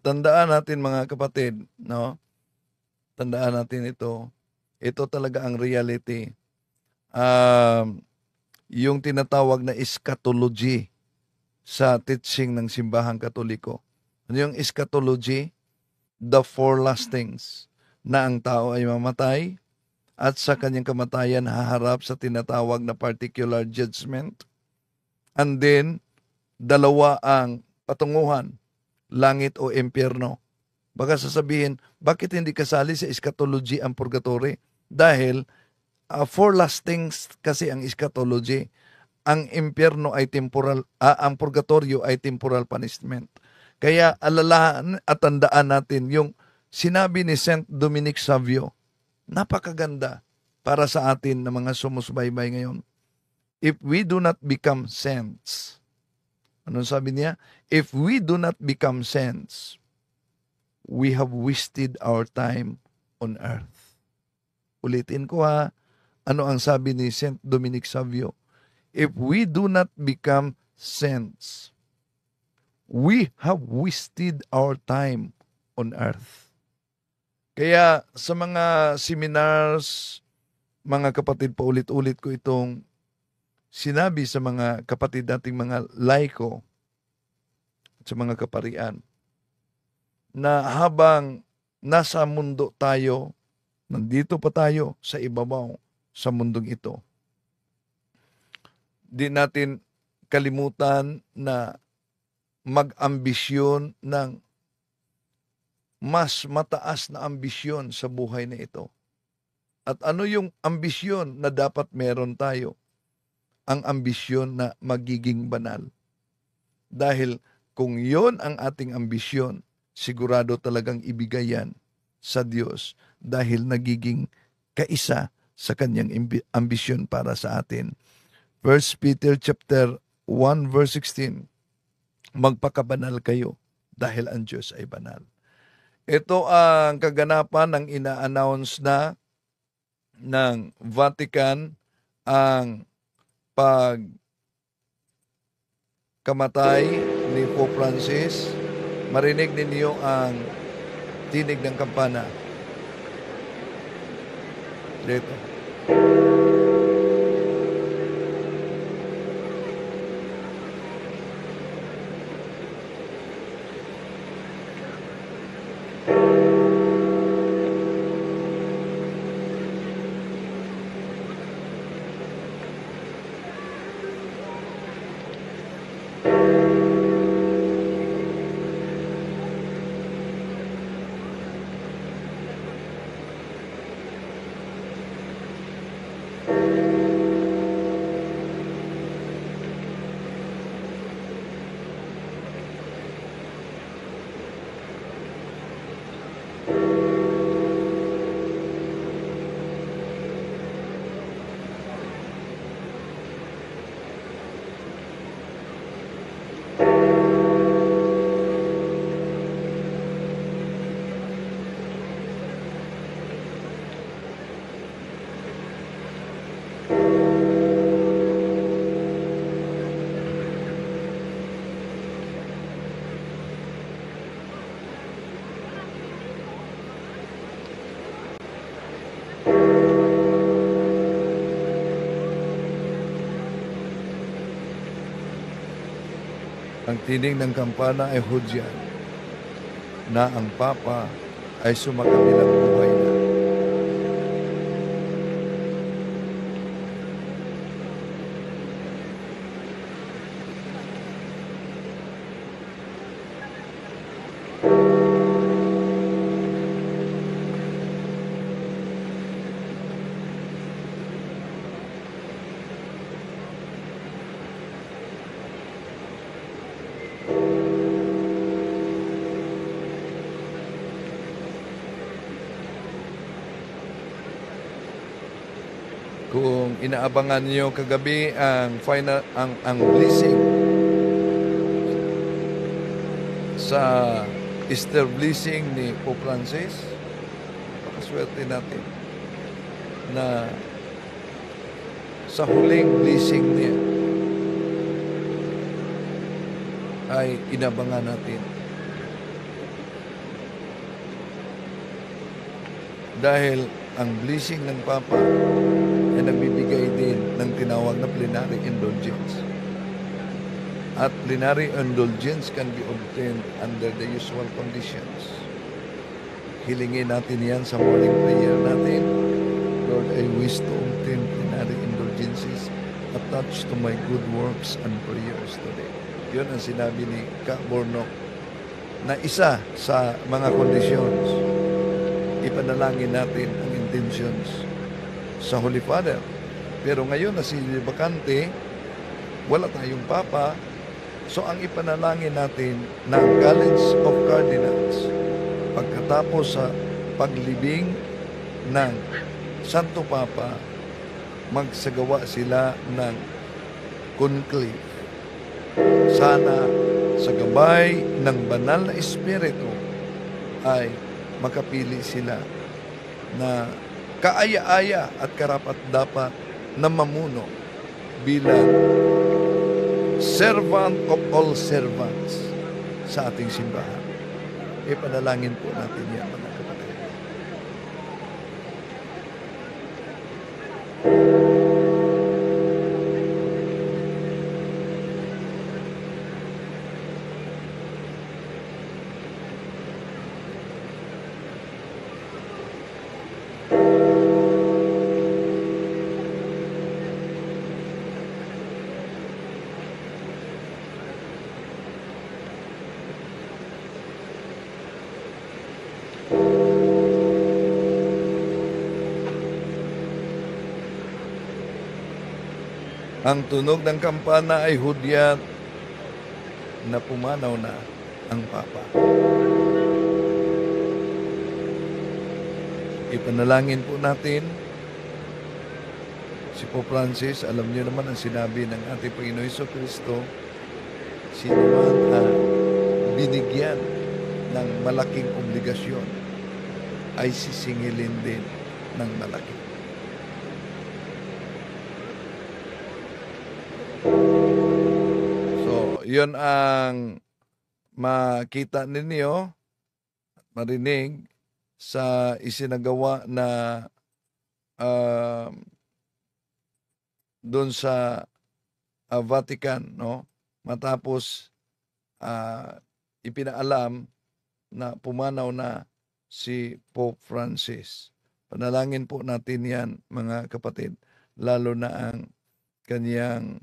Tandaan natin mga kapatid, no? Tandaan natin ito. Ito talaga ang reality. Yung tinatawag na eschatology sa teaching ng simbahang Katoliko. Ano yung eschatology? The four last things, na ang tao ay mamatay at sa kanyang kamatayan haharap sa tinatawag na particular judgment. And then, dalawa ang patunguhan, langit o impyerno. Baka sasabihin, bakit hindi kasali sa eschatology ang purgatory? Dahil four last things kasi ang eschatology. Ang impyerno ay temporal, ang purgatorio ay temporal punishment. Kaya alalahan at tandaan natin yung sinabi ni Saint Dominic Savio, napakaganda para sa atin na mga sumusubaybay ngayon. If we do not become saints, anong sabi niya? If we do not become saints, we have wasted our time on earth. Ulitin ko ha, ano ang sabi ni Saint Dominic Savio? If we do not become saints, we have wasted our time on earth. Kaya sa mga seminars, mga kapatid, paulit-ulit ko itong sinabi sa mga kapatid nating mga laiko at sa mga kaparian na habang nasa mundo tayo, nandito pa tayo sa ibabaw sa mundong ito, di natin kalimutan na mag-ambisyon ng mas mataas na ambisyon sa buhay na ito. At ano yung ambisyon na dapat meron tayo? Ang ambisyon na magiging banal. Dahil kung yon ang ating ambisyon, sigurado talagang ibigay yan sa Diyos dahil nagiging kaisa sa kanyang ambisyon para sa atin. 1 Peter chapter 1 verse 16, magpakabanal kayo dahil ang Diyos ay banal. Ito ang kaganapan ng ina-announce na ng Vatican, ang pagkamatay ni Pope Francis. Marinig ninyo ang tinig ng kampana. Dito. Ang tinig ng kampana ay hudyan na ang Papa ay sumakabilang buhay na. Kung inaabangan niyo kagabi ang final ang blessing sa Easter blessing ni Pope Francis, napakaswerte natin na sa huling blessing niya ay inabangan natin. Dahil ang blessing ng Papa ay nagbibigay din ng tinawag na plenary indulgence. At plenary indulgence can be obtained under the usual conditions. Hilingin natin yan sa morning prayer natin. Lord, I wish to obtain plenary indulgences attached to my good works and prayers today. Yun ang sinabi ni Ka Bornok na isa sa mga conditions. Ipanalangin natin ang intentions sa Holy Father. Pero ngayon na si bakante, wala tayong Papa, so ang ipanalangin natin ng College of Cardinals pagkatapos sa paglibing ng Santo Papa, magsagawa sila ng conclave. Sana sa gabay ng banal na Espiritu ay makapili sila na kaaya-aya at karapat-dapat na mamuno bilang servant of all servants sa ating simbahan. Ipanalangin po natin yan, mga kapatid. Ang tunog ng kampana ay hudyat na pumanaw na ang Papa. Ipanalangin po natin si Pope Francis. Alam niyo naman ang sinabi ng ating Panginoon Jesucristo, sino man ang binigyan ng malaking obligasyon ay sisingilin din ng malaki. So, yun ang makita ninyo, marinig sa isinagawa na doon sa Vatican, no? Matapos ipinaalam na pumanaw na si Pope Francis. Panalangin po natin yan, mga kapatid, lalo na ang kanyang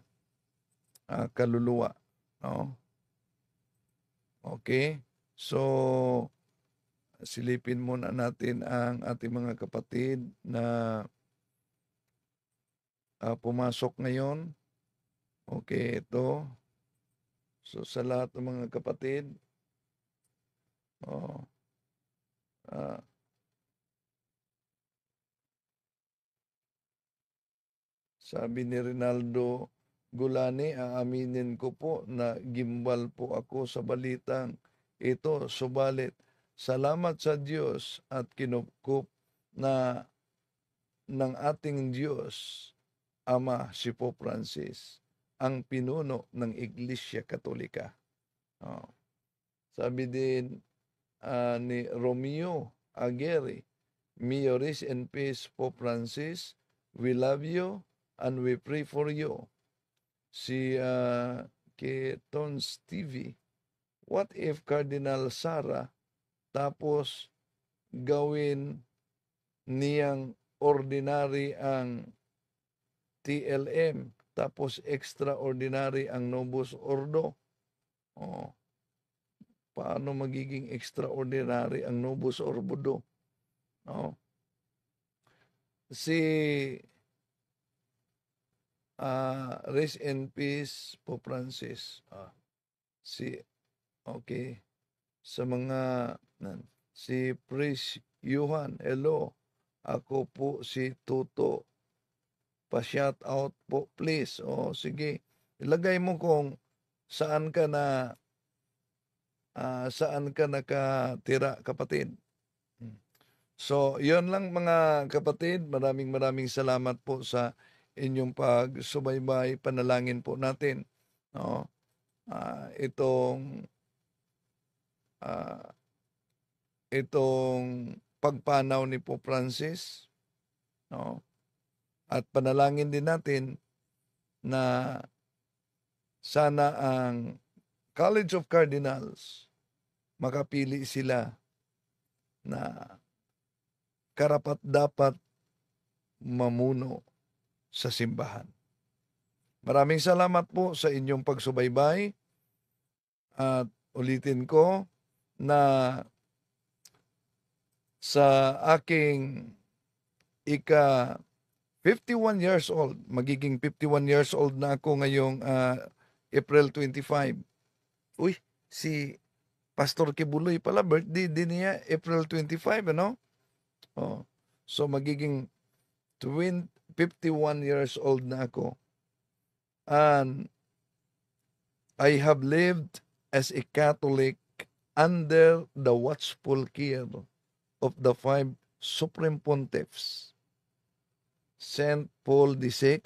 kaluluwa, no? Okay? So, silipin muna natin ang ating mga kapatid na pumasok ngayon. Okay, ito. So, sa lahat ng mga kapatid, sabi ni Rinaldo Gulani, aaminin ko po na gimbal po ako sa balitang ito, subalit salamat sa Diyos at kinupkup na ng ating Diyos Ama si Pope Francis, ang pinuno ng Iglesia Katolika. Sabi din ni Romeo Aguirre, may you rest in peace, Pope Francis. We love you and we pray for you. Si Ketons TV, what if Cardinal Sara tapos gawin niyang ordinary ang TLM tapos extraordinary ang Novus Ordo? Paano magiging extraordinary ang Novus Ordo? Si rest in peace, Pope Francis. Okay. Sa mga si Priest Johan, hello. Ako po si Tuto pa-shout out po please. O sige, ilagay mo kung saan ka nakatira, kapatid. So, yun lang mga kapatid. Maraming salamat po sa inyong pagsubaybay. Panalangin po natin, no? Itong pagpanaw ni Pope Francis, no? At panalangin din natin na sana ang College of Cardinals makapili sila na karapat-dapat mamuno sa simbahan. Maraming salamat po sa inyong pagsubaybay. At ulitin ko na sa aking 51 years old, magiging 51 years old na ako ngayong April 25. Uy, si Pastor Kibuloy pala, birthday din niya April 25, ano? Oh, so magiging 51 years old na ako. And I have lived as a Catholic under the watchful care of the 5 Supreme Pontiffs, Saint Paul VI,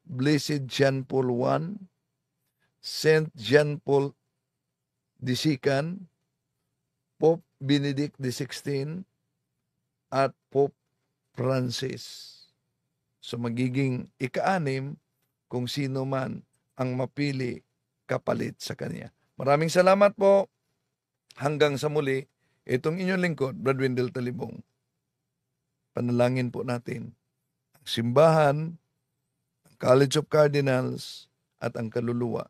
Blessed John Paul I, Saint John Paul II, Pope Benedict XVI, at Pope Francis. So magiging ika-6 kung sino man ang mapili kapalit sa kanya. Maraming salamat po. Hanggang sa muli, itong inyong lingkod, Brad Wendell Talibong. Panalangin po natin ang simbahan, ang College of Cardinals, at ang kaluluwa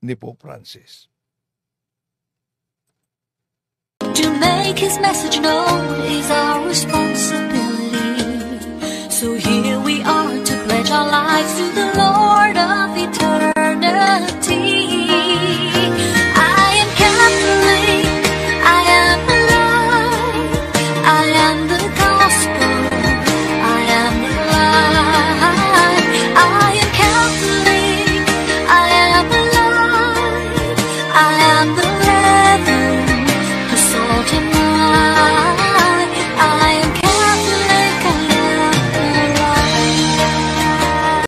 ni Pope Francis. To make his message known is our responsibility. So here we are to pledge our lives to